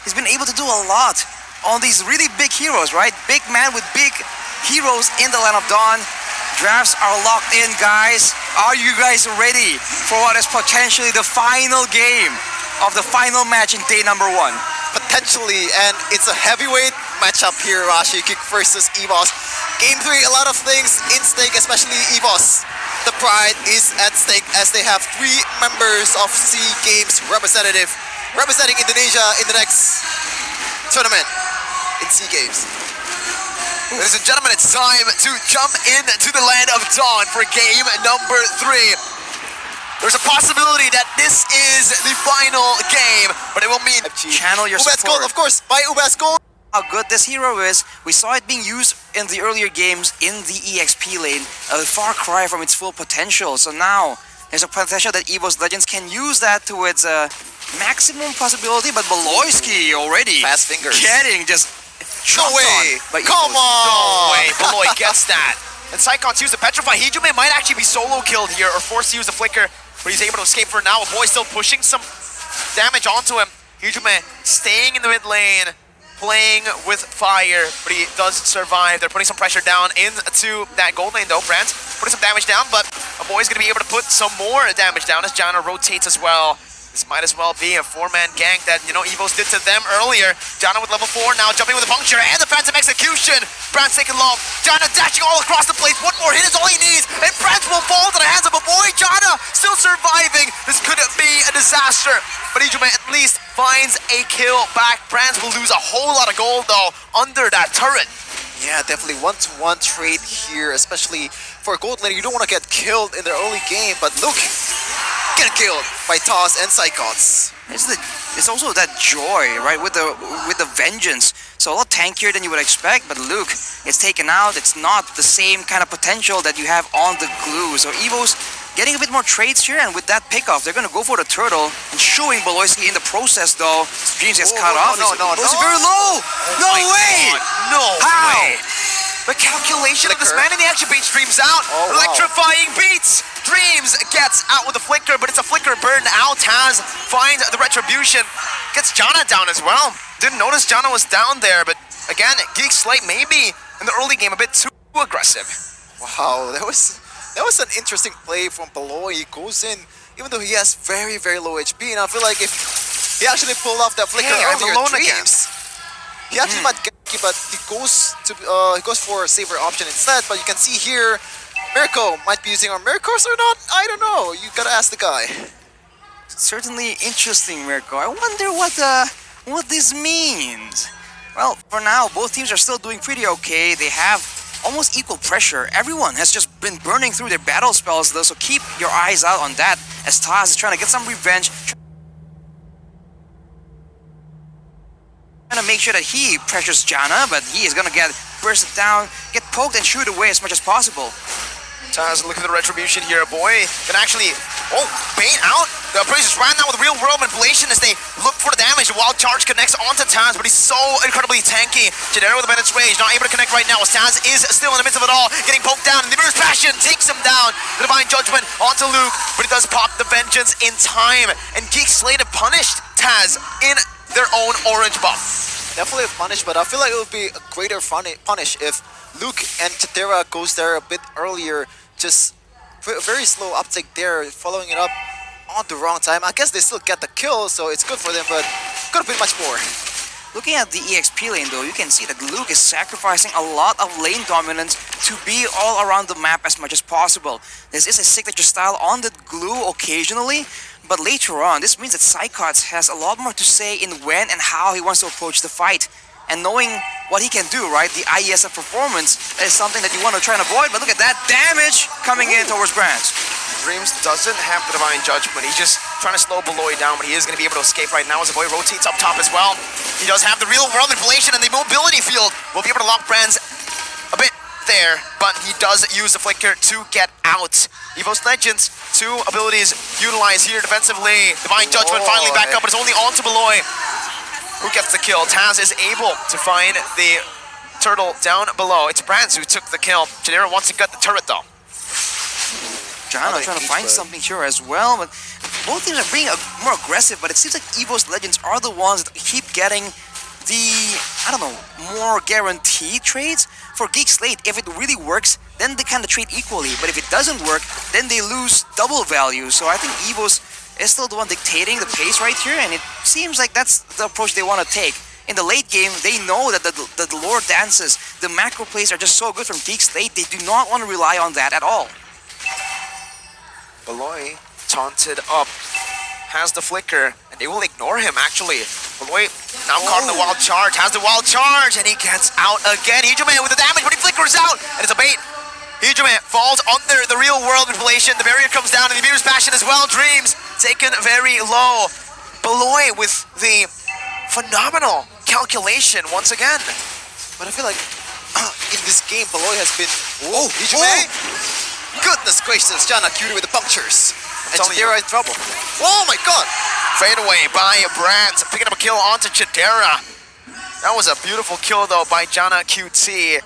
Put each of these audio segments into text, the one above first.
he's been able to do a lot on these really big heroes, right? Big man with big heroes in the Land of Dawn. Drafts are locked in, guys. Are you guys ready for what is potentially the final game of the final match in day number 1? Potentially, and it's a heavyweight matchup here, Rashi Kick versus Evos. Game 3, a lot of things in stake, especially Evos. The pride is at stake as they have 3 members of SEA Games representing Indonesia in the next tournament in SEA Games. Ladies and gentlemen, it's time to jump into the Land of Dawn for game number 3. There's a possibility that this is the final game, but it will mean channel your Ubas support. Gold, of course, by Ubas Gold. How good this hero is. We saw it being used in the earlier games in the EXP lane, a far cry from its full potential. So now there's a potential that Evos Legends can use that to its maximum possibility, but Beloyski already Fast fingers. getting just No way! But Come on! no way, Beloy gets that. And Psychon's used the Petrify. Hijume might actually be solo killed here or forced to use the Flicker, but he's able to escape for now. A boy still pushing some damage onto him. Hijume staying in the mid lane, playing with fire, but he does survive. They're putting some pressure down into that gold lane though. Brand putting some damage down, but a boy's gonna be able to put some more damage down as Janna rotates as well. This might as well be a 4-man gank that, Evos did to them earlier. Janna with level 4 now, jumping with a puncture and the Phantom Execution. Brand's taking long. Janna dashing all across the place. One more hit is all he needs, and Brand will fall to the hands of a boy. Janna still surviving. This could be a disaster, but Hijume at least finds a kill back. Brands will lose a whole lot of gold though under that turret. Yeah, definitely 1-to-1 trade here, especially for a gold laner. You don't want to get killed in the early game, but look, get killed by Toss and Psychons. It's also that joy, right, with the vengeance. So a lot tankier than you would expect, but look, it's taken out. It's not the same kind of potential that you have on the glue. So Evos getting a bit more trades here, and with that pickoff, they're gonna go for the turtle and shooing Beloyski in the process though. Dreams gets cut off. No. Beloyski very low. No way! No How? way! The calculation of this man in the action beat streams out. Oh, wow. Electrifying beats. Dreams gets out with a flicker, but it's a flicker burned out. Taz finds the retribution. Gets Janna down as well. Didn't notice Janna was down there, but again, Geek Slate maybe in the early game a bit too aggressive. Wow, that was an interesting play from Beloy. He goes in, even though he has very, very low HP, and I feel like if he actually pulled off that flicker earlier, alone Dreams, he actually might get it, but he goes for a safer option instead. But you can see here, Mirko might be using our Miracles or not. I don't know. You gotta ask the guy. Certainly interesting, Mirko. I wonder what this means. Well, for now, both teams are still doing pretty okay. They have almost equal pressure. Everyone has just been burning through their battle spells though, so keep your eyes out on that as Taz is trying to get some revenge. Trying to make sure that he pressures Janna, but he is gonna get bursted down, get poked and shoot away as much as possible. Taz, look at the retribution here. Boy can actually, bait out. The Appraisers ran out with real world manipulation as they look for the damage. The wild charge connects onto Taz, but he's so incredibly tanky. Jadero with a Bennett's Rage, not able to connect right now as Taz is still in the midst of it all, getting poked down, and the Mirror's Passion takes him down. The Divine Judgment onto Luke, but he does pop the Vengeance in time, and Geek Slate have punished Taz in their own orange buff. Definitely a punish, but I feel like it would be a greater punish if Luke and Chitera goes there a bit earlier. Just very slow uptake there, following it up on the wrong time. I guess they still get the kill, so it's good for them, but could have been much more. Looking at the EXP lane though, you can see that Luke is sacrificing a lot of lane dominance to be all around the map as much as possible. This is a signature style on the glue occasionally, but later on, this means that Psychots has a lot more to say in when and how he wants to approach the fight. And knowing what he can do, right, the IESF performance is something that you want to try and avoid, but look at that damage coming in towards Brands. Dreams doesn't have the Divine Judgment. He's just trying to slow Beloy down, but he is going to be able to escape right now as the boy rotates up top as well. He does have the real world manipulation and the mobility field. Will be able to lock Brands a bit there, but he does use the flicker to get out. Evos Legends, 2 abilities utilized here defensively. Divine Judgment finally back up, but it's only on to Beloy. Who gets the kill? Taz is able to find the turtle down below. It's Brands who took the kill. Jadera wants to gut the turret though. Janna trying to find something here as well, but both teams are being more aggressive, but it seems like Evos Legends are the ones that keep getting the, I don't know, more guaranteed trades. For Geek Slate, if it really works, then they kind of trade equally. But if it doesn't work, then they lose double value. So I think Evos is still the one dictating the pace right here, and it seems like that's the approach they want to take. In the late game, they know that the lore dances, the macro plays are just so good from Geek Slate, they do not want to rely on that at all. Beloy taunted up, has the flicker, and they will ignore him actually. Beloy now caught in the wild charge, has the wild charge, and he gets out again. Hijume with the damage, but he flickers out, and it's a bait. Hijume falls under the real world manipulation, the barrier comes down, and the Muter's passion as well. Dreams taken very low. Beloy with the phenomenal calculation once again. But I feel like in this game, Beloy has been... Whoa, Hijume! Goodness gracious, Jana Cutie with the punctures. And Chidera in trouble. Oh my god! Fade away by Brandt, picking up a kill onto Chidera. That was a beautiful kill though by Jana QT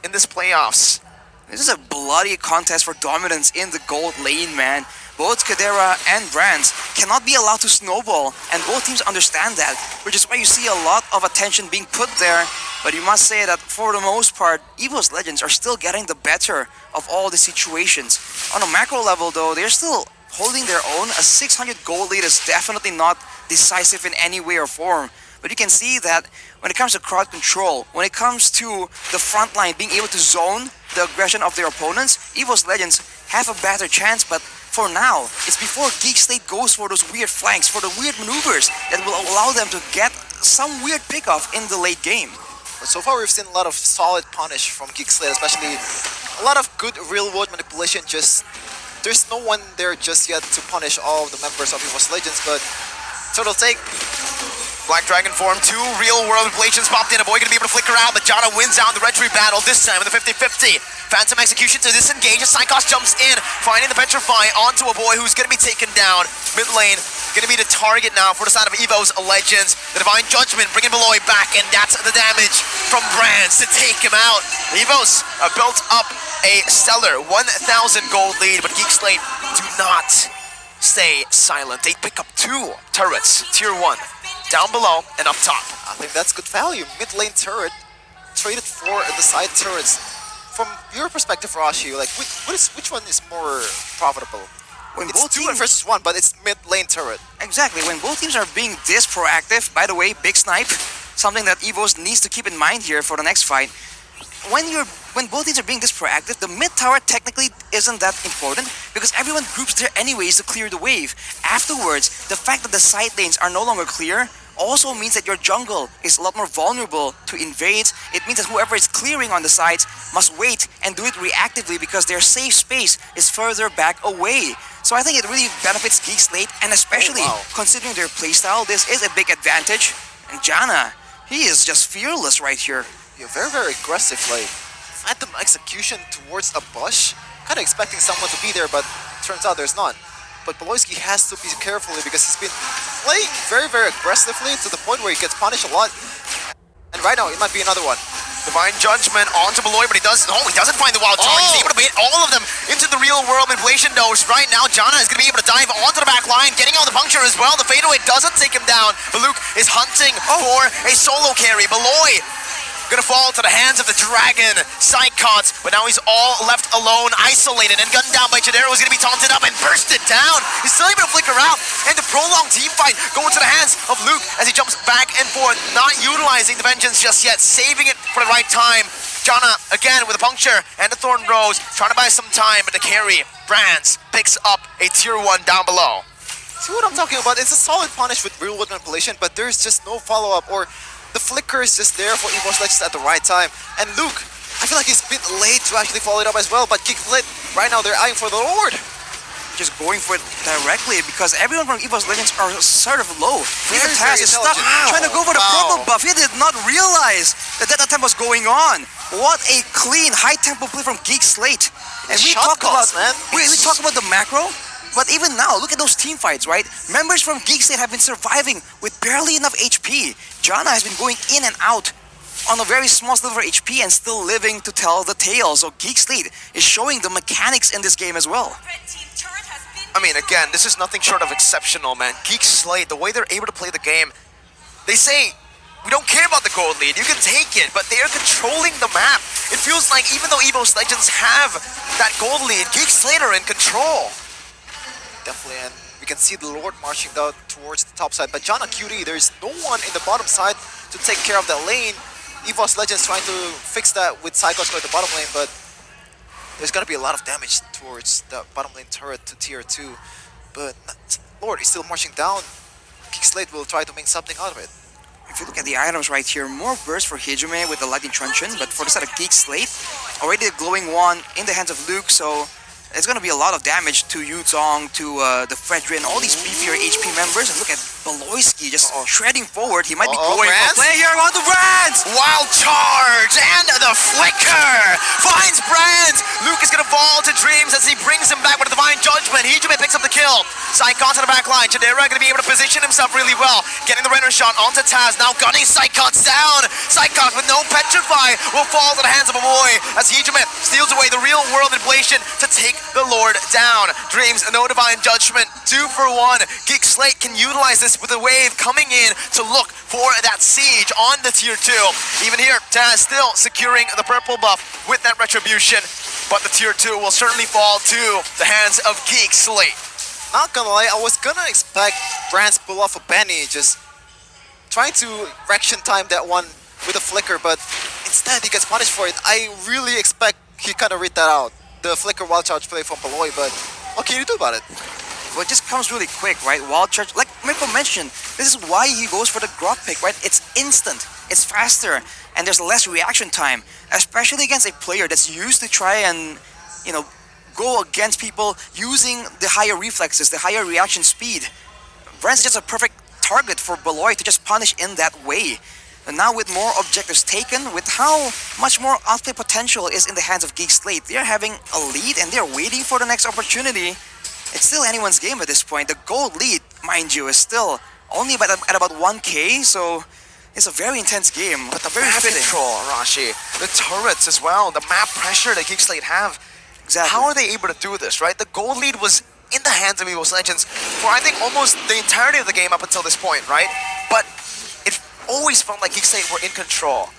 in this playoffs. This is a bloody contest for dominance in the gold lane, man. Both Kadera and Brandt cannot be allowed to snowball, and both teams understand that, which is why you see a lot of attention being put there. But you must say that for the most part, Evos Legends are still getting the better of all the situations. On a macro level though, they're still holding their own. A 600 gold lead is definitely not decisive in any way or form. But you can see that when it comes to crowd control, when it comes to the front line being able to zone the aggression of their opponents, Evos Legends have a better chance. But for now, it's before Geek Slate goes for those weird flanks, for the weird maneuvers that will allow them to get some weird pickoff in the late game. But so far we've seen a lot of solid punish from Geek Slate, especially a lot of good real-world manipulation. Just there's no one there just yet to punish all of the members of Evos Legends, but Turtle take. Black Dragon form, 2 real-world manipulations popped in. A boy gonna be able to flicker out, but Jana wins out in the Red Tree battle, this time in the 50-50. Phantom execution to disengage as Psychos jumps in, finding the Petrify onto a boy who's gonna be taken down. Mid lane, gonna be the target now for the side of Evos Legends. The Divine Judgment bringing Beloy back, and that's the damage from Brands to take him out. Evos built up a stellar 1,000 gold lead, but Geek Slate do not stay silent. They pick up 2 turrets, tier 1. Down below and up top. I think that's good value. Mid lane turret traded for the side turrets. From your perspective, Rashi, like which one is more profitable? When it's both 2 teams, versus 1, but it's mid lane turret. Exactly. When both teams are being this proactive, by the way, big snipe, something that Evos needs to keep in mind here for the next fight. When both teams are being this proactive, the mid tower technically isn't that important because everyone groups there anyways to clear the wave. Afterwards, the fact that the side lanes are no longer clear also means that your jungle is a lot more vulnerable to invades. It means that whoever is clearing on the sides must wait and do it reactively because their safe space is further back away. So I think it really benefits Geek Slate, and especially considering their playstyle, this is a big advantage. And Jana, he is just fearless right here. You're very, very aggressive, like Phantom execution towards a bush. Kind of expecting someone to be there, but turns out there's none. But Beloyski has to be careful because he's been playing very, very aggressively to the point where he gets punished a lot. And right now, it might be another one. Divine Judgment onto Beloy, but he doesn't find the wild charge. He's able to bait all of them into the real world manipulation dose. Right now, Jana is going to be able to dive onto the back line, getting out the puncture as well. The fadeaway doesn't take him down, but Luke is hunting for a solo carry. Beloy gonna fall to the hands of the dragon, Psychons, but now he's all left alone, isolated, and gunned down by Chidera, who's gonna be taunted up and bursted down. He's still able to flicker out, and the prolonged team fight going to the hands of Luke as he jumps back and forth, not utilizing the vengeance just yet, saving it for the right time. Jana, again, with a puncture and the Thorn Rose, trying to buy some time, but the carry, Brands, picks up a tier 1 down below. See what I'm talking about? It's a solid punish with real world manipulation, but there's just no follow-up, or the flicker is just there for Evos Legends at the right time. And Luke, I feel like he's a bit late to actually follow it up as well, but Geek Slate, right now they're eyeing for the Lord. Just going for it directly because everyone from Evos Legends are sort of low. Even Taz is stuck trying to go for the purple buff. He did not realize that that attempt was going on. What a clean, high-tempo play from Geek Slate. And we talk about the macro. But even now, look at those team fights, right? Members from Geek Slate have been surviving with barely enough HP. Jana has been going in and out on a very small sliver of HP and still living to tell the tale. So Geek Slate is showing the mechanics in this game as well. I mean, again, this is nothing short of exceptional, man. Geek Slate, the way they're able to play the game, they say we don't care about the gold lead. You can take it, but they are controlling the map. It feels like even though Evos Legends have that gold lead, Geek Slate are in control. Definitely, and we can see the Lord marching down towards the top side. But Jana QD, there's no one in the bottom side to take care of that lane. Evos Legends trying to fix that with Psychos going to the bottom lane, but there's going to be a lot of damage towards the bottom lane turret to tier 2. But Lord is still marching down. Geek Slate will try to make something out of it. If you look at the items right here, more burst for Hijume with the Lightning Truncheon, but for the side of Geek Slate, already the Glowing Wand in the hands of Luke, so it's going to be a lot of damage to Yuzong, to the Fredrin, all these beefier HP members. And look at Beloyski just shredding forward. He might be going for play here on the Brands! Wild charge and the flicker finds Brands. Luke is going to fall to Dreams as he brings him back with a Divine Judgment. Hijume picks up the kill. Psychon to the back line. Chidera going to be able to position himself really well. Getting the render shot onto Taz. Now gunning Psychon down. Psychon with no Petrify will fall to the hands of a boy as Hijume steals away the real world inflation to take the Lord down. Dreams, no Divine Judgment, 2 for 1. Geek Slate can utilize this with a wave coming in to look for that siege on the tier 2. Even here, Taz still securing the purple buff with that retribution, but the tier 2 will certainly fall to the hands of Geek Slate. Not gonna lie, I was gonna expect Brands pull off a Benny, just trying to reaction time that one with a flicker, but instead he gets punished for it. I really expect he kind of read that out. The flicker wild charge play from Beloy, but what can you do about it? Well, it just comes really quick, right? Wild charge, like Mirko mentioned, this is why he goes for the Grok pick, right? It's instant, it's faster, and there's less reaction time, especially against a player that's used to try and, you know, go against people using the higher reflexes, the higher reaction speed. Brand's just a perfect target for Beloy to just punish in that way. And now with more objectives taken, with how much more outplay potential is in the hands of Geek Slate, they're having a lead and they're waiting for the next opportunity. It's still anyone's game at this point. The gold lead, mind you, is still only at about 1k, so it's a very intense game. But the very map fitting. control, Arashi, the turrets as well, the map pressure that Geek Slate have. Exactly. How are they able to do this, right? The gold lead was in the hands of Evos Legends for I think almost the entirety of the game up until this point, right? But it always felt like Geek Slate were in control.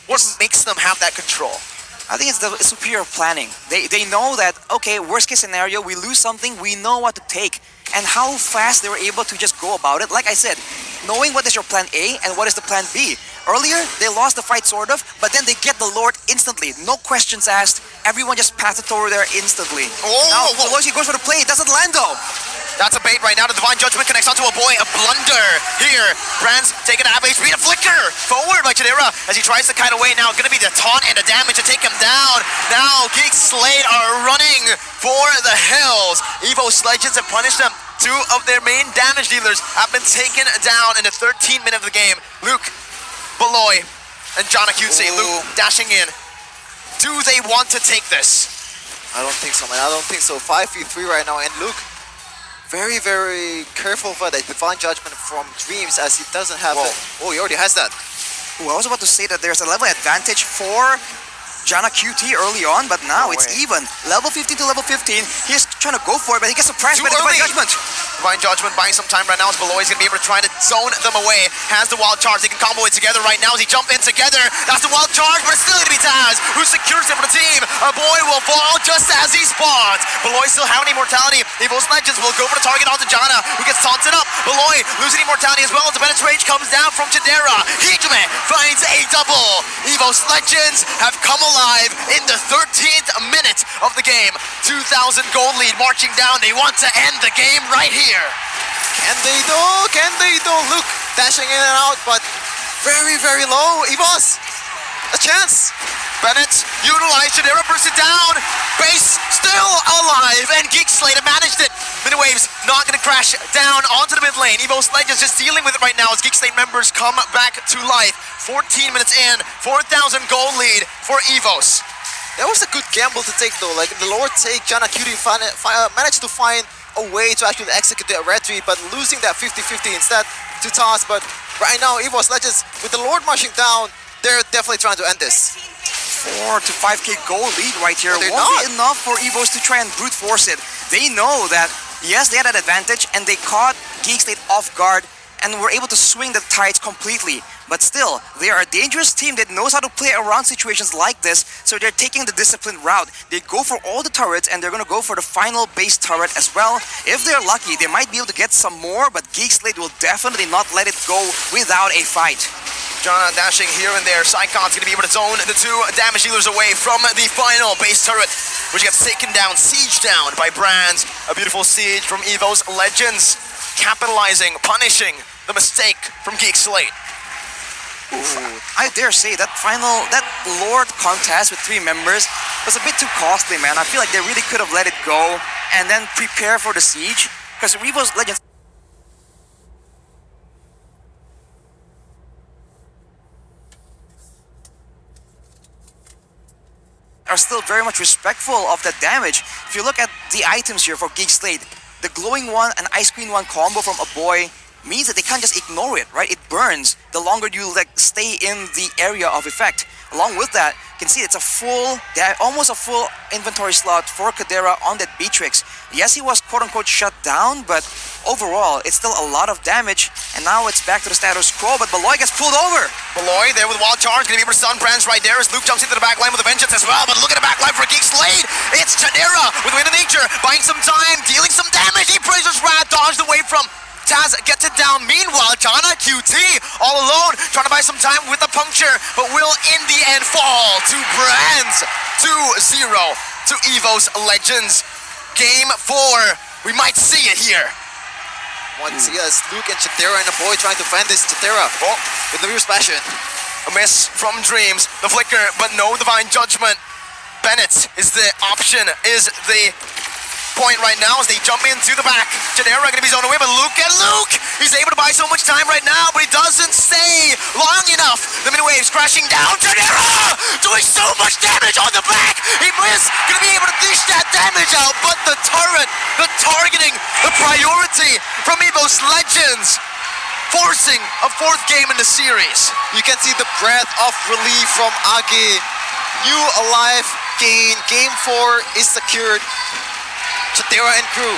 What makes them have that control? I think it's the superior planning. They know that, okay, worst case scenario, we lose something, we know what to take. And how fast they were able to just go about it. Like I said, knowing what is your plan A and what is the plan B. Earlier, they lost the fight sort of, but then they get the Lord instantly. No questions asked. Everyone just passed it over there instantly. Now, Beloyski goes for the play. It doesn't land though. That's a bait right now. The Divine Judgment connects onto a boy. A blunder here. Brands taking half HP. A flicker forward by Chidera as he tries to kite away. Now going to be the taunt and the damage to take him down. Now Geek Slate are running for the hills. Evos Legends have punished them. 2 of their main damage dealers have been taken down in the 13th minute of the game. Luke, Beloy, and Jana QC. Luke dashing in. Do they want to take this? I don't think so, man. I don't think so. 5v3 right now, and Luke very, very careful for that Divine Judgment from Dreams as he doesn't have it. Oh, he already has that. I was about to say that there's a level advantage for Jana QT early on, but now it's even. Level 15 to level 15. He's trying to go for it, but he gets surprised by the Divine Judgment. Divine Judgment buying some time right now as Beloy is going to be able to try to zone them away. Has the wild charge. They can combo it together right now as he jump in together. That's the wild charge, but it's still going to be Taz who secures it for the team. A boy will fall just as he spawns. Beloy still having immortality. Evos Legends will go for the target onto Jana, who gets taunted up. Beloy losing immortality as well as the Bennett's Rage comes down from Chidera. Hijume finds a double. Evos Legends have come alive in the 13th minute of the game. 2,000 gold lead marching down. They want to end the game right here. Can they do? Can they do? Luke dashing in and out, but very, very low. Evos, a chance. Bennett utilized it. Era bursts it down. Base still alive, and Geek Slate have managed it. Miniwaves not going to crash down onto the mid lane. Evos Legends just dealing with it right now as Geek Slate members come back to life. 14 minutes in, 4,000 gold lead for Evos. That was a good gamble to take though. Like the Lord take, Jana QD managed to find a way to actually execute the retry, but losing that 50-50 instead to Toss. But right now, Evos Legends, with the Lord marching down, they're definitely trying to end this. 4 to 5k gold lead right here. But won't be enough for Evos to try and brute force it. They know that, yes, they had that advantage, and they caught Geek Slate off guard, and were able to swing the tides completely. But still, they are a dangerous team that knows how to play around situations like this, so they're taking the disciplined route. They go for all the turrets, and they're going to go for the final base turret as well. If they're lucky, they might be able to get some more, but Geek Slate will definitely not let it go without a fight. John dashing here and there. Sycon's going to be able to zone the two damage dealers away from the final base turret, which gets taken down, sieged down by Brands. A beautiful siege from Evos Legends, capitalizing, punishing the mistake from Geek Slate. I dare say that Lord contest with 3 members was a bit too costly, man. I feel like they really could have let it go and then prepare for the siege, because Evos Legends are still very much respectful of the damage. If you look at the items here for Geek Slate, the glowing one and ice queen one combo from a boy means that they can't just ignore it, right? It burns the longer you stay in the area of effect. Along with that, you can see it's almost a full inventory slot for Kadera on that Beatrix. Yes, he was quote-unquote shut down, but overall, it's still a lot of damage, and now it's back to the status quo, but Beloy gets pulled over. Beloy there with Wild Charge, gonna be able to stun Brands right there as Luke jumps into the back line with a vengeance as well, but look at the back line for Geek Slate. It's Chadera with Wind of Nature, buying some time, dealing some damage. He praises Rad, dodged away from Taz, gets it down. Meanwhile, Jana QT all alone, trying to buy some time with a puncture, but will in the end fall to Brands. 2-0 to Evos Legends. Game 4, we might see it here. One see as Luke and Chitera and the boy trying to fend this Chitera with the Reverse Passion. A miss from Dreams, the flicker, but no Divine Judgment. Bennett is the option, is the point right now as they jump into the back. Chidera gonna be zoned away, but look at Luke! He's able to buy so much time right now, but he doesn't stay long enough. The mid-waves crashing down. Chidera doing so much damage on the back! He is gonna be able to dish that damage out, but the turret, the targeting, the priority from Evos Legends, forcing a 4th game in the series. You can see the breath of relief from Agi. New alive gain. Game 4 is secured. Chitera and crew